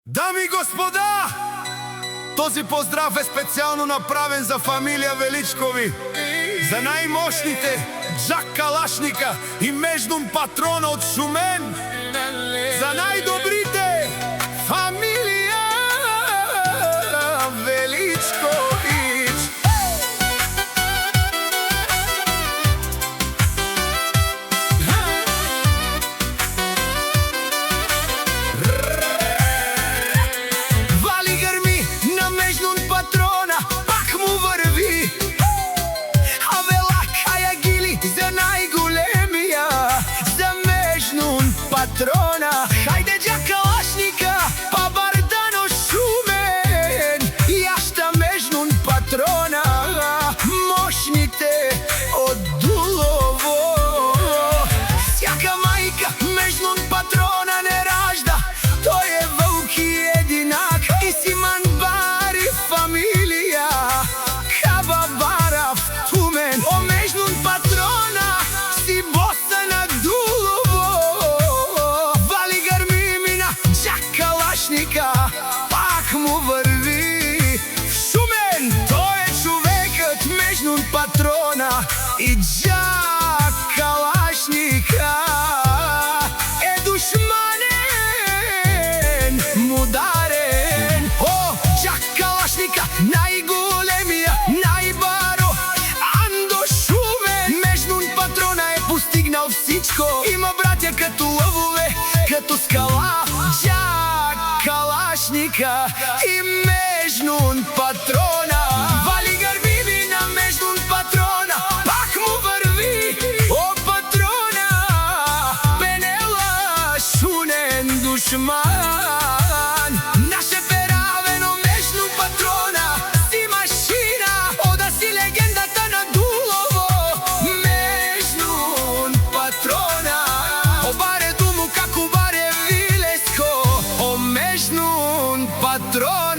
Дами и господа, този поздрав е специално направен за фамилија Величкови, за најмошните Джак Калашника и Межнун Патрона од Шумен, за најдобрите фамилија Величковиќ. Патрона, хајде Джак Калашника, па бар дано Шумен, јашта Межнун Патрона, мошните од Дулово. Сјака мајка Межнун Патрона не ражда, тој е вълк и единак, и Симан бари фамилија, каба барав тумен. О Межнун Патрона, си боса на Дулово, пак му върви в Шумен. Той е човекът Межнун Патрона и Джак Калашника е душманен, мударен. О, Джак Калашника, најголемија, најбаро Андо Шумен. Межнун Патрона е постигнал всичко, има братја като лъвове, като скала. Джак Калашника и Межнун Патрона, вали гърби на Межнун Патрона, пак му върви. О Патрона, Пенела Шунен душман, наше перавено Межнун Патрона, си машина, ода си легендата на Дулово. Межнун Патрона, обаре думу како баре Вилеско. О Межнун Патрона.